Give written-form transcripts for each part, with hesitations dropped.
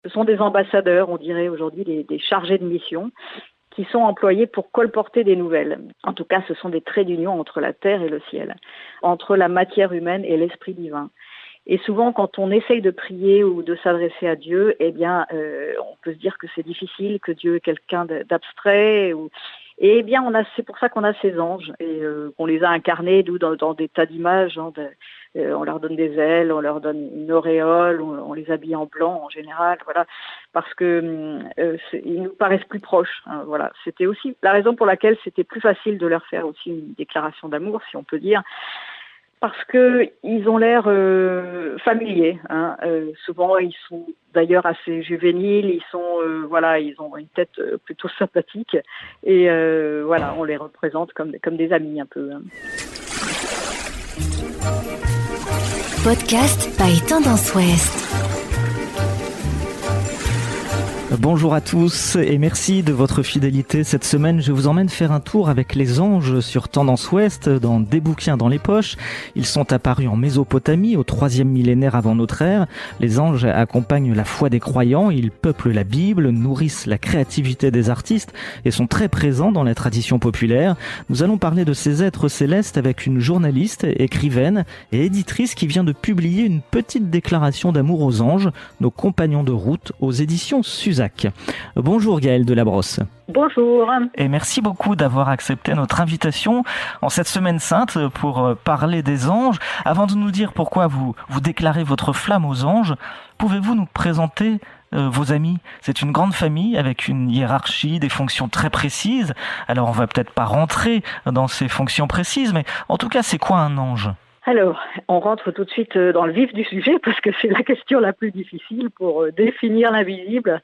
Ce sont des ambassadeurs, on dirait aujourd'hui des chargés de mission, qui sont employés pour colporter des nouvelles. En tout cas, ce sont des traits d'union entre la terre et le ciel, entre la matière humaine et l'esprit divin. Et souvent, quand on essaye de prier ou de s'adresser à Dieu, on peut se dire que c'est difficile, que Dieu est quelqu'un d'abstrait. Et bien, c'est pour ça qu'on a ces anges et qu'on les a incarnés dans des tas d'images. On leur donne des ailes, on leur donne une auréole, on les habille en blanc en général, voilà, parce que ils nous paraissent plus proches. Hein, voilà, c'était aussi la raison pour laquelle c'était plus facile de leur faire aussi une déclaration d'amour, si on peut dire. Parce que ils ont l'air familiers. Hein. Souvent, ils sont d'ailleurs assez juvéniles. Ils ont une tête plutôt sympathique. Et on les représente comme des amis un peu. Hein. Podcast by Tendance Ouest. Bonjour à tous et merci de votre fidélité. Cette semaine, je vous emmène faire un tour avec les anges sur Tendance Ouest dans Des bouquins dans les poches. Ils sont apparus en Mésopotamie au 3e millénaire avant notre ère. Les anges accompagnent la foi des croyants, ils peuplent la Bible, nourrissent la créativité des artistes et sont très présents dans la tradition populaire. Nous allons parler de ces êtres célestes avec une journaliste, écrivaine et éditrice qui vient de publier une petite déclaration d'amour aux anges, nos compagnons de route aux éditions Suzac. Bonjour Gaëlle Delabrosse. Bonjour. Et merci beaucoup d'avoir accepté notre invitation en cette semaine sainte pour parler des anges. Avant de nous dire pourquoi vous déclarez votre flamme aux anges, pouvez-vous nous présenter vos amis? C'est une grande famille avec une hiérarchie, des fonctions très précises. Alors on va peut-être pas rentrer dans ces fonctions précises, mais en tout cas, c'est quoi un ange? Alors, on rentre tout de suite dans le vif du sujet parce que c'est la question la plus difficile pour définir l'invisible,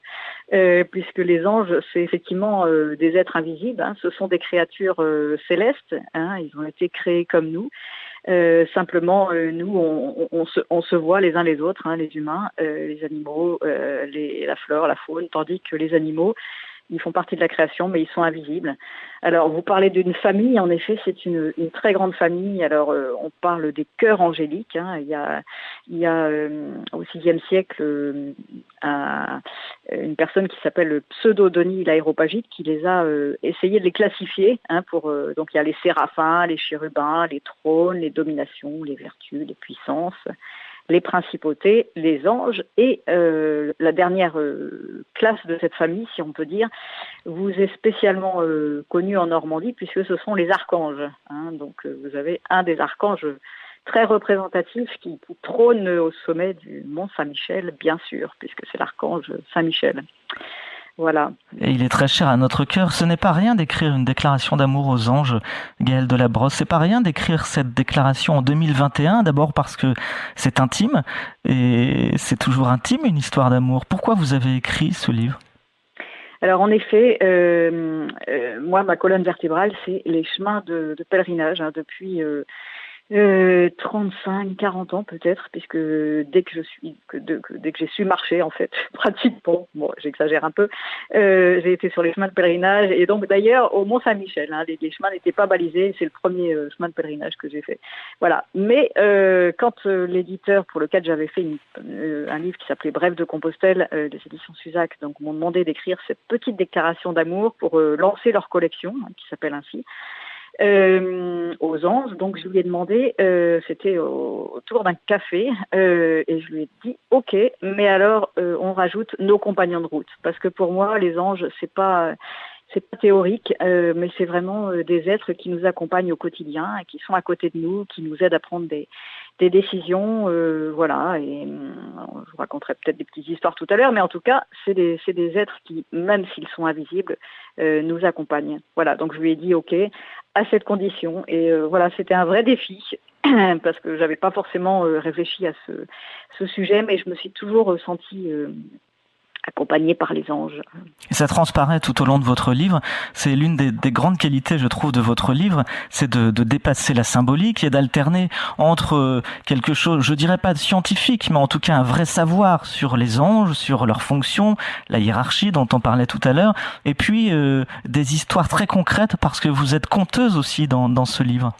puisque les anges, c'est effectivement des êtres invisibles. Hein, ce sont des créatures célestes. Hein, ils ont été créés comme nous. Simplement, nous, on se voit les uns les autres, hein, les humains, les animaux, la flore, la faune, tandis que les animaux, ils font partie de la création, mais ils sont invisibles. Alors, vous parlez d'une famille, en effet, c'est une très grande famille. Alors, on parle des chœurs angéliques. Hein. Il y a au VIe siècle une personne qui s'appelle le Pseudo-Denis l'Aéropagite qui les a essayé de les classifier. Hein, donc, il y a les séraphins, les chérubins, les trônes, les dominations, les vertus, les puissances, les principautés, les anges et la dernière classe de cette famille, si on peut dire, vous est spécialement connue en Normandie puisque ce sont les archanges. Hein. Donc vous avez un des archanges très représentatif qui trône au sommet du mont Saint-Michel, bien sûr, puisque c'est l'archange Saint-Michel. Voilà. Et il est très cher à notre cœur. Ce n'est pas rien d'écrire une déclaration d'amour aux anges, Gaëlle Delabrosse. C'est pas rien d'écrire cette déclaration en 2021, d'abord parce que c'est intime, et c'est toujours intime une histoire d'amour. Pourquoi vous avez écrit ce livre ? Alors en effet, moi ma colonne vertébrale c'est les chemins de pèlerinage hein, depuis 35-40 ans peut-être, puisque dès que j'ai su marcher en fait, pratiquement, bon j'exagère un peu, j'ai été sur les chemins de pèlerinage et donc d'ailleurs au Mont Saint-Michel, hein, les chemins n'étaient pas balisés, c'est le premier chemin de pèlerinage que j'ai fait. Voilà. Mais quand l'éditeur pour lequel j'avais fait un livre qui s'appelait Brève de Compostelle des éditions Suzac, donc m'ont demandé d'écrire cette petite déclaration d'amour pour lancer leur collection, hein, qui s'appelle ainsi. Aux anges, donc je lui ai demandé, c'était autour d'un café, et je lui ai dit ok, mais alors on rajoute nos compagnons de route, parce que pour moi les anges c'est pas théorique, mais c'est vraiment des êtres qui nous accompagnent au quotidien, et qui sont à côté de nous, qui nous aident à prendre des décisions, voilà. Et je vous raconterai peut-être des petites histoires tout à l'heure, mais en tout cas, c'est des êtres qui, même s'ils sont invisibles, nous accompagnent. Voilà. Donc je lui ai dit ok à cette condition, et voilà, c'était un vrai défi parce que j'avais pas forcément réfléchi à ce sujet, mais je me suis toujours sentie accompagné par les anges. Et ça transparaît tout au long de votre livre. C'est l'une des grandes qualités, je trouve, de votre livre, c'est de dépasser la symbolique et d'alterner entre quelque chose, je dirais pas de scientifique, mais en tout cas un vrai savoir sur les anges, sur leurs fonctions, la hiérarchie dont on parlait tout à l'heure, et puis des histoires très concrètes, parce que vous êtes conteuse aussi dans ce livre.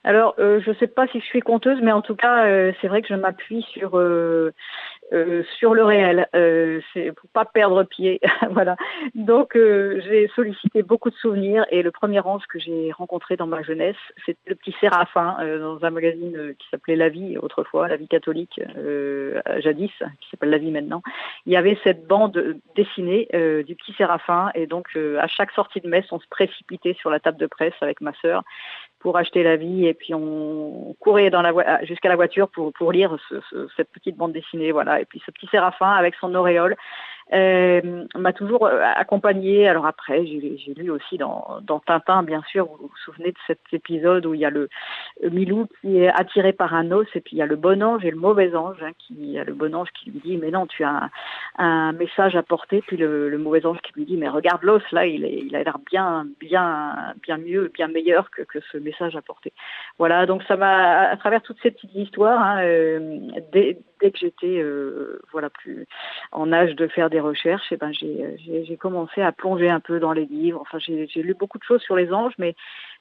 Alors, je sais pas si je suis conteuse, mais en tout cas, c'est vrai que je m'appuie sur sur le réel, c'est pour pas perdre pied, voilà. Donc j'ai sollicité beaucoup de souvenirs et le premier ange que j'ai rencontré dans ma jeunesse, c'était le petit Séraphin dans un magazine qui s'appelait La Vie autrefois, La Vie catholique jadis, qui s'appelle La Vie maintenant. Il y avait cette bande dessinée du petit Séraphin et donc à chaque sortie de messe, on se précipitait sur la table de presse avec ma sœur pour acheter La Vie et puis on courait jusqu'à la voiture pour lire cette petite bande dessinée, voilà. Et puis ce petit Séraphin avec son auréole m'a toujours accompagnée. Alors après, j'ai lu aussi dans Tintin, bien sûr. Vous vous souvenez de cet épisode où il y a le Milou qui est attiré par un os et puis il y a le bon ange et le mauvais ange. Il y a le bon ange qui lui dit mais non, tu as un message à porter. Puis le mauvais ange qui lui dit mais regarde l'os là, il a l'air bien mieux, bien meilleur que ce message à porter. Voilà, donc ça m'a, à travers toutes ces petites histoires, dès que j'étais plus en âge de faire des recherches, et ben j'ai commencé à plonger un peu dans les livres. Enfin, j'ai lu beaucoup de choses sur les anges, mais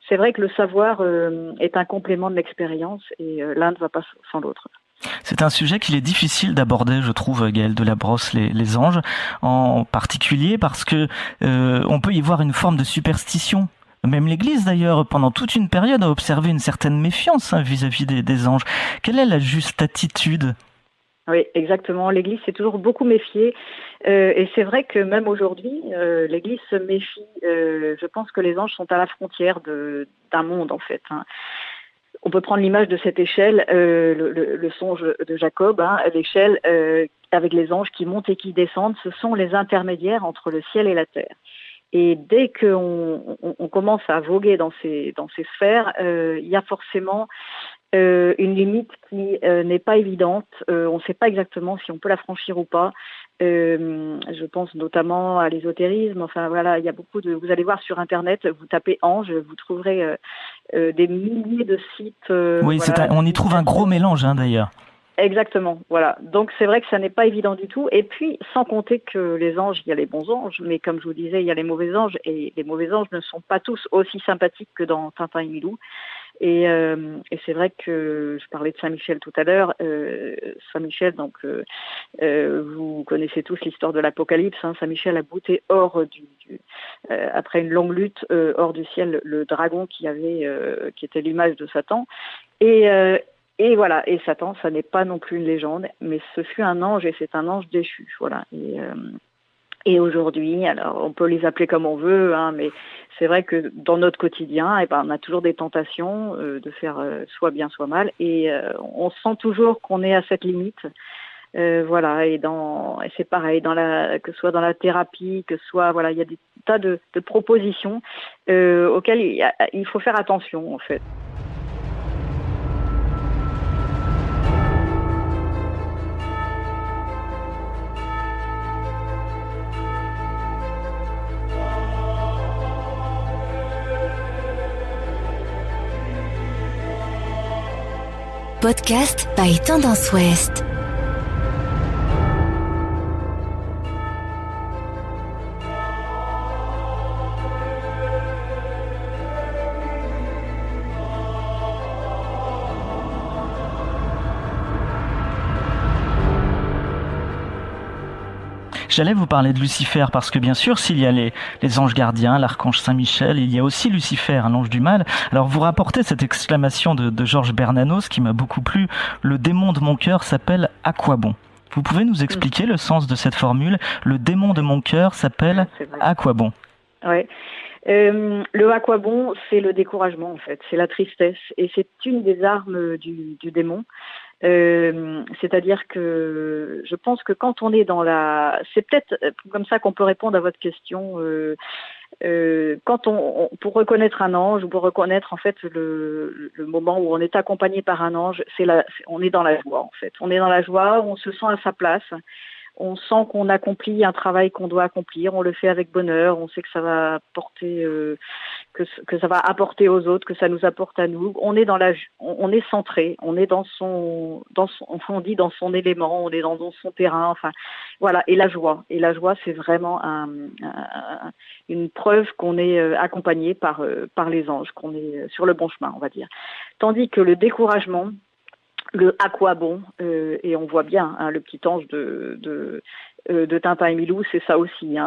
c'est vrai que le savoir est un complément de l'expérience et l'un ne va pas sans l'autre. C'est un sujet qu'il est difficile d'aborder, je trouve, Gaëlle Delabrosse, les anges, en particulier parce que on peut y voir une forme de superstition. Même l'Église, d'ailleurs, pendant toute une période, a observé une certaine méfiance vis-à-vis des anges. Quelle est la juste attitude ? Oui, exactement. L'Église s'est toujours beaucoup méfiée et c'est vrai que même aujourd'hui, l'Église se méfie. Je pense que les anges sont à la frontière d'un monde, en fait. On peut prendre l'image de cette échelle, le songe de Jacob, l'échelle avec les anges qui montent et qui descendent. Ce sont les intermédiaires entre le ciel et la terre. Et dès qu'on commence à voguer dans ces sphères, il y a forcément une limite qui n'est pas évidente. On ne sait pas exactement si on peut la franchir ou pas. Je pense notamment à l'ésotérisme. Enfin voilà, il y a beaucoup de. Vous allez voir sur Internet, vous tapez ange, vous trouverez des milliers de sites. Oui, on y trouve un gros mélange d'ailleurs. Exactement, voilà. Donc c'est vrai que ça n'est pas évident du tout. Et puis, sans compter que les anges, il y a les bons anges, mais comme je vous disais, il y a les mauvais anges, et les mauvais anges ne sont pas tous aussi sympathiques que dans Tintin et Milou. Et c'est vrai que je parlais de Saint-Michel tout à l'heure. Saint-Michel, donc vous connaissez tous l'histoire de l'Apocalypse. Saint-Michel a bouté hors après une longue lutte hors du ciel le dragon qui était l'image de Satan. Et voilà, et Satan, ça n'est pas non plus une légende, mais ce fut un ange et c'est un ange déchu, voilà. Et aujourd'hui, alors on peut les appeler comme on veut, mais c'est vrai que dans notre quotidien, on a toujours des tentations de faire soit bien, soit mal, et on sent toujours qu'on est à cette limite. Voilà, et c'est pareil, que ce soit dans la thérapie, que ce soit, voilà, il y a des tas de propositions auxquelles il faut faire attention en fait. Podcast by Tendance Ouest. J'allais vous parler de Lucifer parce que bien sûr, s'il y a les anges gardiens, l'archange Saint-Michel, il y a aussi Lucifer, un ange du mal. Alors vous rapportez cette exclamation de Georges Bernanos qui m'a beaucoup plu. Le démon de mon cœur s'appelle à quoi bon ? Vous pouvez nous expliquer le sens de cette formule ? Le démon de mon cœur s'appelle à quoi bon ? Oui. Le à quoi bon, c'est le découragement en fait, c'est la tristesse et c'est une des armes du démon. C'est-à-dire que je pense que quand on est c'est peut-être comme ça qu'on peut répondre à votre question. Quand pour reconnaître un ange ou pour reconnaître en fait le moment où on est accompagné par un ange, on est dans la joie en fait. On est dans la joie, on se sent à sa place. On sent qu'on accomplit un travail qu'on doit accomplir, on le fait avec bonheur, on sait que ça va apporter, que ça va apporter aux autres, que ça nous apporte à nous. On est centré, on est dans son élément, on est dans son terrain. Enfin, voilà. Et la joie, c'est vraiment une preuve qu'on est accompagné par les anges, qu'on est sur le bon chemin, on va dire. Tandis que le découragement, le à quoi bon, et on voit bien le petit ange de Tintin et Milou, c'est ça aussi.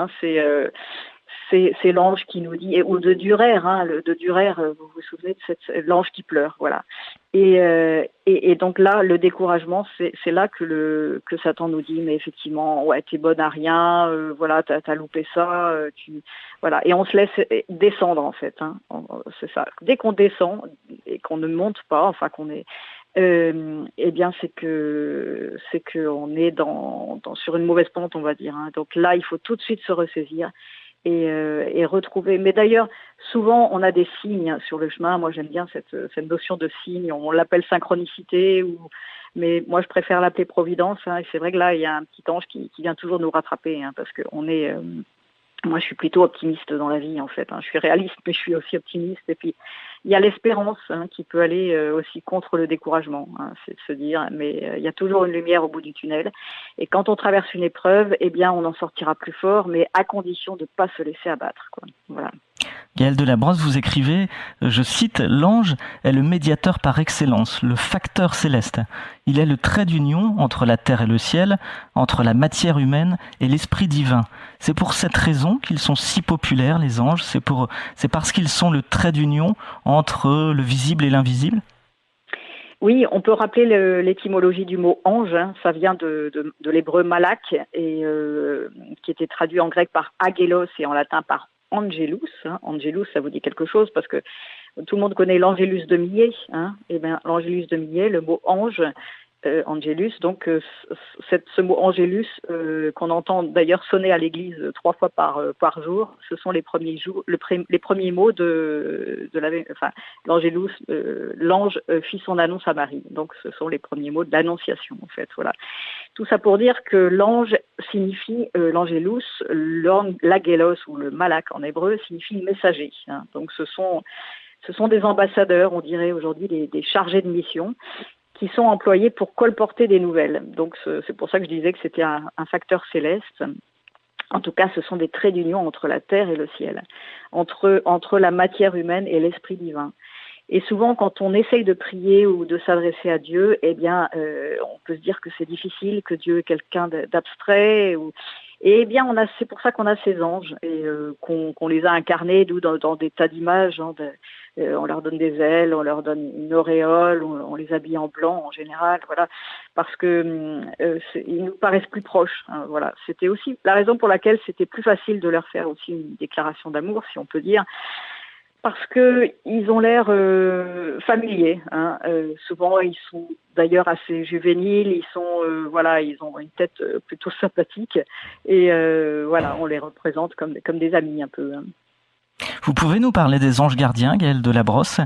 C'est l'ange qui nous dit, ou de Durer, de Durer, vous vous souvenez de l'ange qui pleure, voilà. Et donc là, le découragement, c'est là que Satan nous dit, mais effectivement, ouais, t'es bonne à rien, voilà, t'as loupé ça, voilà. Et on se laisse descendre en fait, c'est ça. Dès qu'on descend et qu'on ne monte pas, enfin qu'on est eh bien, c'est que on est sur une mauvaise pente, on va dire. Donc là, il faut tout de suite se ressaisir et retrouver. Mais d'ailleurs, souvent, on a des signes sur le chemin. Moi, j'aime bien cette notion de signe. On l'appelle synchronicité, mais moi, je préfère l'appeler providence. Et c'est vrai que là, il y a un petit ange qui vient toujours nous rattraper, parce que on est. Moi, je suis plutôt optimiste dans la vie, en fait. Je suis réaliste, mais je suis aussi optimiste. Et puis, il y a l'espérance qui peut aller aussi contre le découragement. C'est de se dire, mais il y a toujours une lumière au bout du tunnel. Et quand on traverse une épreuve, eh bien, on en sortira plus fort, mais à condition de ne pas se laisser abattre, quoi. Voilà. Gaëlle Delabrosse, vous écrivez, je cite, « L'ange est le médiateur par excellence, le facteur céleste. Il est le trait d'union entre la terre et le ciel, entre la matière humaine et l'esprit divin. C'est pour cette raison qu'ils sont si populaires, les anges. C'est parce qu'ils sont le trait d'union entre le visible et l'invisible ?» Oui, on peut rappeler l'étymologie du mot ange. Ça vient de l'hébreu malak, et qui était traduit en grec par agélos et en latin par angelus. Angelus, ça vous dit quelque chose parce que tout le monde connaît l'Angélus de Millet. Et bien, l'Angélus de Millet, le mot ange, angelus, donc ce mot angelus qu'on entend d'ailleurs sonner à l'église 3 fois par jour, ce sont les premiers mots de l'angelus, l'ange fit son annonce à Marie. Donc ce sont les premiers mots de l'annonciation en fait. Voilà. Tout ça pour dire que l'ange signifie l'angelus, l'agélos ou le malak en hébreu signifie messager. Donc ce sont des ambassadeurs, on dirait aujourd'hui des chargés de mission, qui sont employés pour colporter des nouvelles. Donc c'est pour ça que je disais que c'était un facteur céleste. En tout cas, ce sont des traits d'union entre la terre et le ciel, entre la matière humaine et l'esprit divin. Et souvent, quand on essaye de prier ou de s'adresser à Dieu, eh bien, on peut se dire que c'est difficile, que Dieu est quelqu'un d'abstrait. Et eh bien, c'est pour ça qu'on a ces anges et qu'on les a incarnés dans des tas d'images. On leur donne des ailes, on leur donne une auréole, on les habille en blanc en général, voilà, parce que ils nous paraissent plus proches. Voilà, c'était aussi la raison pour laquelle c'était plus facile de leur faire aussi une déclaration d'amour, si on peut dire. Parce que ils ont l'air familiers. Souvent, ils sont d'ailleurs assez juvéniles. Ils ont une tête plutôt sympathique. Et voilà, on les représente comme des amis un peu. Vous pouvez nous parler des anges gardiens, Gaëlle Delabrosse.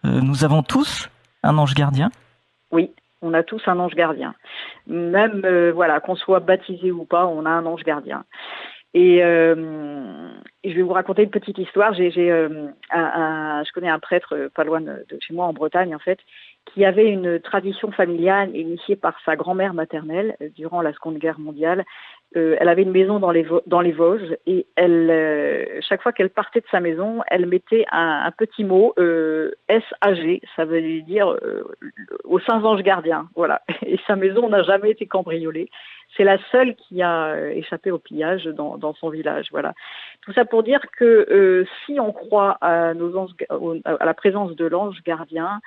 Nous avons tous un ange gardien ? Oui, on a tous un ange gardien. Même qu'on soit baptisé ou pas, on a un ange gardien. Et je vais vous raconter une petite histoire. Je connais un prêtre pas loin de chez moi en Bretagne en fait, qui avait une tradition familiale initiée par sa grand-mère maternelle durant la Seconde Guerre mondiale. Elle avait une maison dans les Vosges et chaque fois qu'elle partait de sa maison, elle mettait un petit mot SAG, ça veut dire aux saints anges gardiens. Voilà. Et sa maison n'a jamais été cambriolée. C'est la seule qui a échappé au pillage dans son village. Voilà. Tout ça pour dire que si on croit à la présence de l'ange gardien,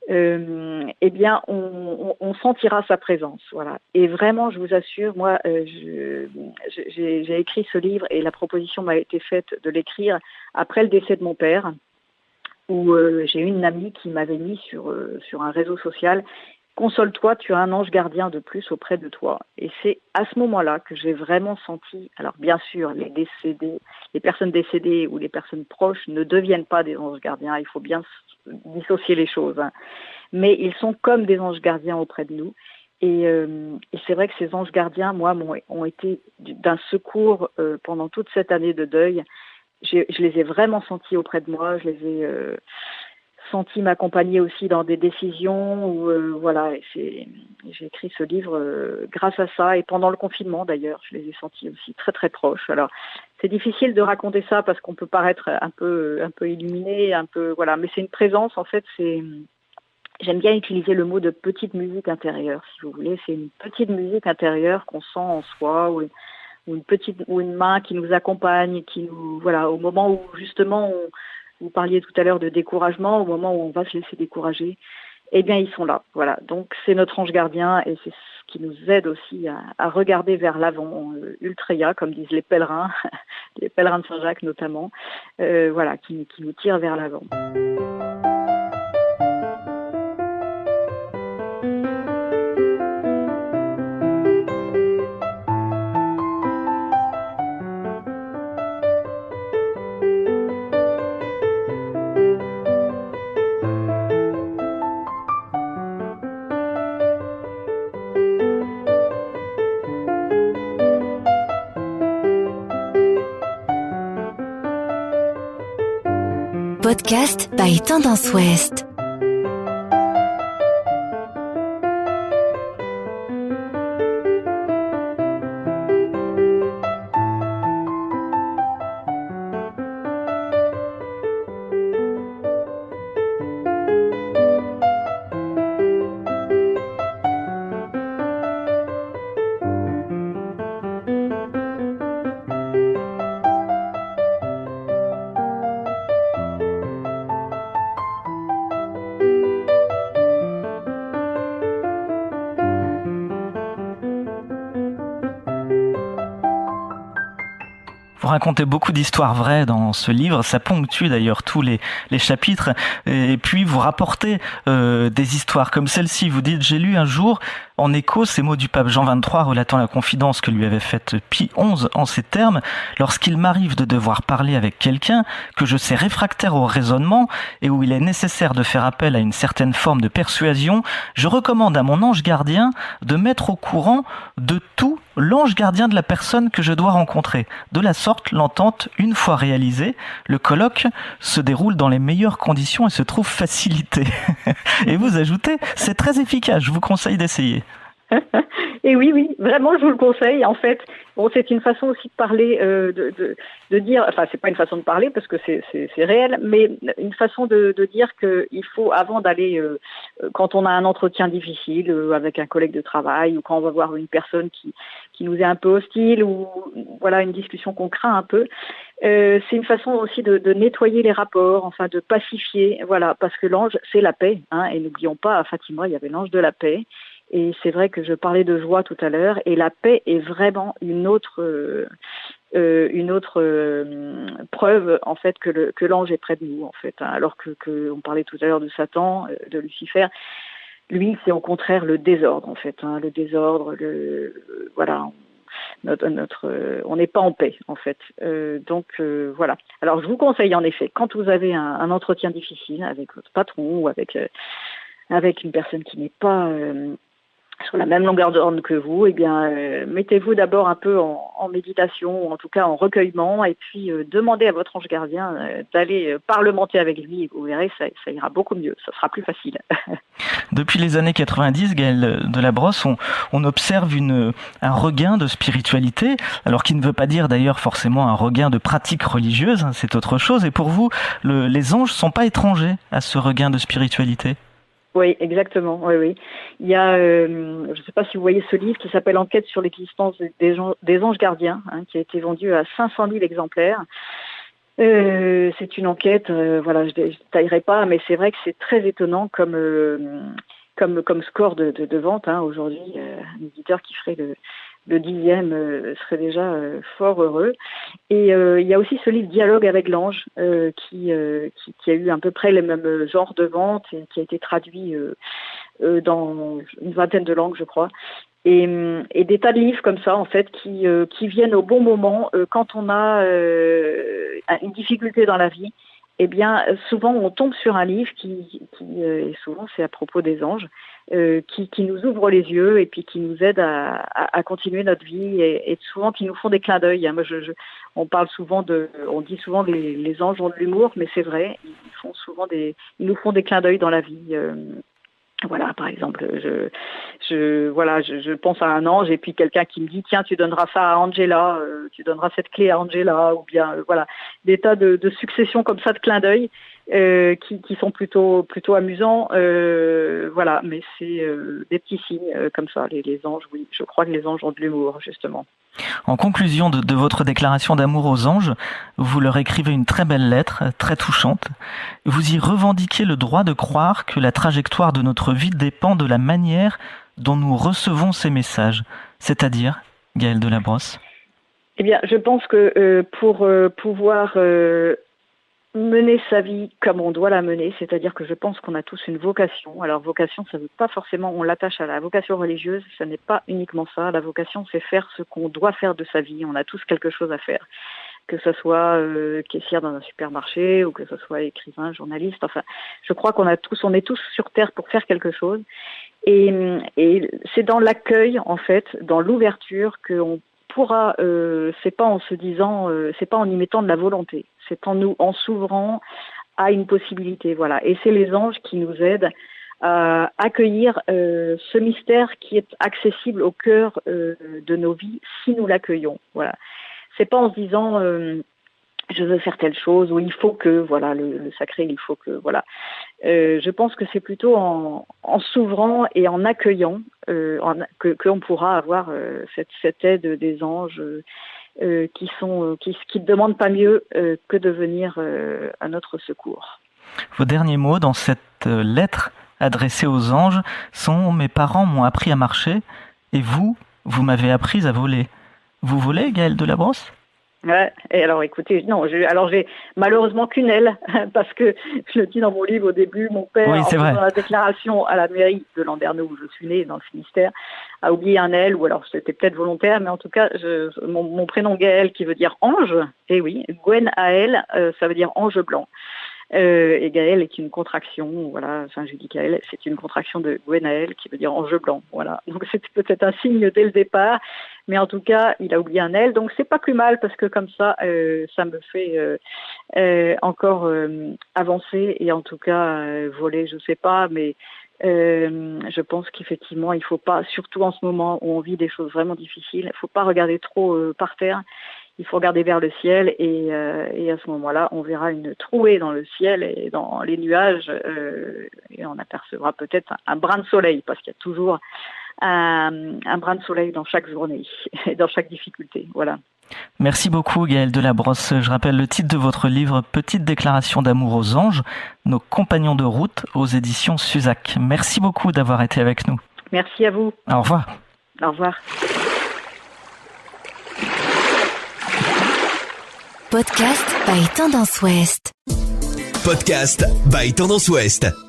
eh bien, on sentira sa présence, voilà. Et vraiment, je vous assure, moi, j'ai écrit ce livre et la proposition m'a été faite de l'écrire après le décès de mon père, où j'ai eu une amie qui m'avait mis sur un réseau social. Console-toi, tu as un ange gardien de plus auprès de toi. Et c'est à ce moment-là que j'ai vraiment senti, alors bien sûr, les personnes décédées ou les personnes proches ne deviennent pas des anges gardiens, il faut bien dissocier les choses. Mais ils sont comme des anges gardiens auprès de nous. Et c'est vrai que ces anges gardiens, moi, ont été d'un secours pendant toute cette année de deuil. Je les ai vraiment sentis auprès de moi, je les ai senti m'accompagner aussi dans des décisions où j'ai écrit ce livre grâce à ça et pendant le confinement d'ailleurs je les ai sentis aussi très très proches. Alors c'est difficile de raconter ça parce qu'on peut paraître un peu illuminé, mais c'est une présence en fait, J'aime bien utiliser le mot de petite musique intérieure, si vous voulez. C'est une petite musique intérieure qu'on sent en soi, ou une main qui nous accompagne, qui nous, voilà, au moment où justement vous parliez tout à l'heure de découragement, au moment où on va se laisser décourager, eh bien ils sont là. Voilà. Donc c'est notre ange gardien et c'est ce qui nous aide aussi à regarder vers l'avant, Ultreia, comme disent les pèlerins, les pèlerins de Saint-Jacques notamment, voilà, qui nous tire vers l'avant. Podcast by Tendance Ouest. Vous racontez beaucoup d'histoires vraies dans ce livre, ça ponctue d'ailleurs tous les chapitres, et puis vous rapportez des histoires comme celle-ci. Vous dites: j'ai lu un jour en écho ces mots du pape Jean XXIII relatant la confidence que lui avait faite Pie XI en ces termes: lorsqu'il m'arrive de devoir parler avec quelqu'un que je sais réfractaire au raisonnement et où il est nécessaire de faire appel à une certaine forme de persuasion, je recommande à mon ange gardien de mettre au courant de tout l'ange gardien de la personne que je dois rencontrer. De la sorte, l'entente, une fois réalisée, le colloque se déroule dans les meilleures conditions et se trouve facilité. Et vous ajoutez: c'est très efficace, je vous conseille d'essayer. Et oui, vraiment, je vous le conseille. En fait, bon, c'est une façon aussi de parler, de dire, enfin, c'est pas une façon de parler parce que c'est réel, mais une façon de dire qu'il faut, avant d'aller, quand on a un entretien difficile avec un collègue de travail, ou quand on va voir une personne qui nous est un peu hostile, ou voilà, une discussion qu'on craint un peu, c'est une façon aussi de nettoyer les rapports, enfin de pacifier, voilà, parce que l'ange, c'est la paix, hein, et n'oublions pas, à Fatima, il y avait l'ange de la paix. Et c'est vrai que je parlais de joie tout à l'heure, et la paix est vraiment une autre preuve en fait que l'ange est près de nous en fait. Hein. Alors que on parlait tout à l'heure de Satan, de Lucifer, lui c'est au contraire le désordre en fait. Hein. Le désordre, voilà. On n'est pas en paix en fait. Donc voilà. Alors je vous conseille en effet, quand vous avez un entretien difficile avec votre patron ou avec une personne qui n'est pas sur la même longueur d'onde que vous, eh bien, mettez-vous d'abord un peu en méditation, ou en tout cas en recueillement, et puis demandez à votre ange gardien d'aller parlementer avec lui, et vous verrez, ça ira beaucoup mieux, ça sera plus facile. Depuis les années 90, Gaëlle Delabrosse, on observe un regain de spiritualité, alors qui ne veut pas dire d'ailleurs forcément un regain de pratique religieuse, hein, c'est autre chose, et pour vous, les anges ne sont pas étrangers à ce regain de spiritualité? Oui, exactement. Oui. Il y a, je ne sais pas si vous voyez ce livre qui s'appelle Enquête sur l'existence des anges gardiens, hein, qui a été vendu à 500 000 exemplaires. C'est une enquête, voilà, je détaillerai pas, mais c'est vrai que c'est très étonnant comme score de vente. Hein, aujourd'hui, un éditeur qui ferait le 10e serait déjà fort heureux. Et il y a aussi ce livre Dialogue avec l'ange qui a eu à peu près les mêmes genres de vente et qui a été traduit dans une vingtaine de langues, je crois. Et des tas de livres comme ça, en fait, qui viennent au bon moment quand on a une difficulté dans la vie. Eh bien, souvent, on tombe sur un livre et souvent c'est à propos des anges, qui nous ouvre les yeux et puis qui nous aide à continuer notre vie et souvent qui nous font des clins d'œil. Hein. Moi, on dit souvent les anges ont de l'humour, mais c'est vrai, ils nous font des clins d'œil dans la vie. Voilà, par exemple, je pense à un ange et puis quelqu'un qui me dit: tiens, tu donneras ça à Angela, tu donneras cette clé à Angela, ou bien voilà, des tas de successions comme ça de clins d'œil qui sont plutôt amusants. Voilà, mais c'est des petits signes comme ça. Les anges, oui, je crois que les anges ont de l'humour, justement. En conclusion de votre déclaration d'amour aux anges, vous leur écrivez une très belle lettre, très touchante. Vous y revendiquez le droit de croire que la trajectoire de notre vie dépend de la manière dont nous recevons ces messages. C'est-à-dire, Gaëlle Delabrosse? Eh bien, je pense que pour pouvoir mener sa vie comme on doit la mener, c'est-à-dire que je pense qu'on a tous une vocation. Alors vocation, ça ne veut pas forcément, on l'attache à la vocation religieuse, ça n'est pas uniquement ça. La vocation, c'est faire ce qu'on doit faire de sa vie. On a tous quelque chose à faire, que ce soit caissière dans un supermarché ou que ce soit écrivain, journaliste. Enfin, je crois on est tous sur terre pour faire quelque chose. Et c'est dans l'accueil, en fait, dans l'ouverture qu'on pourra, c'est pas en se disant, c'est pas en y mettant de la volonté, c'est en s'ouvrant à une possibilité, voilà. Et c'est les anges qui nous aident à accueillir ce mystère qui est accessible au cœur de nos vies si nous l'accueillons, voilà. C'est pas en se disant je veux faire telle chose ou il faut que, voilà, le sacré, il faut que, voilà. Je pense que c'est plutôt en s'ouvrant et en accueillant qu'on pourra avoir cette aide des anges qui ne demandent pas mieux que de venir à notre secours. Vos derniers mots dans cette lettre adressée aux anges sont « Mes parents m'ont appris à marcher et vous m'avez appris à voler ». Vous volez, Gaëlle Delabrosse ? Ouais, et alors écoutez, non, j'ai malheureusement qu'une aile, parce que je le dis dans mon livre au début, mon père, oui, en faisant la déclaration à la mairie de Landerneau où je suis née, dans le Finistère, a oublié un L, ou alors c'était peut-être volontaire, mais en tout cas, mon prénom Gaëlle qui veut dire ange, et oui, Gwen A-L, ça veut dire ange blanc. Et Gaëlle est une contraction, voilà, enfin je dis Gaëlle, c'est une contraction de Gwenaël qui veut dire ange blanc, voilà. Donc c'était peut-être un signe dès le départ, mais en tout cas il a oublié un L, donc c'est pas plus mal parce que comme ça, ça me fait encore avancer et en tout cas voler, je sais pas, mais je pense qu'effectivement il faut pas, surtout en ce moment où on vit des choses vraiment difficiles, il faut pas regarder trop par terre. Il faut regarder vers le ciel et à ce moment-là, on verra une trouée dans le ciel et dans les nuages et on apercevra peut-être un brin de soleil parce qu'il y a toujours un brin de soleil dans chaque journée et dans chaque difficulté. Voilà. Merci beaucoup Gaëlle Delabrosse. Je rappelle le titre de votre livre « Petite déclaration d'amour aux anges, nos compagnons de route » aux éditions Suzac. Merci beaucoup d'avoir été avec nous. Merci à vous. Au revoir. Au revoir. Podcast by Tendance Ouest. Podcast by Tendance Ouest.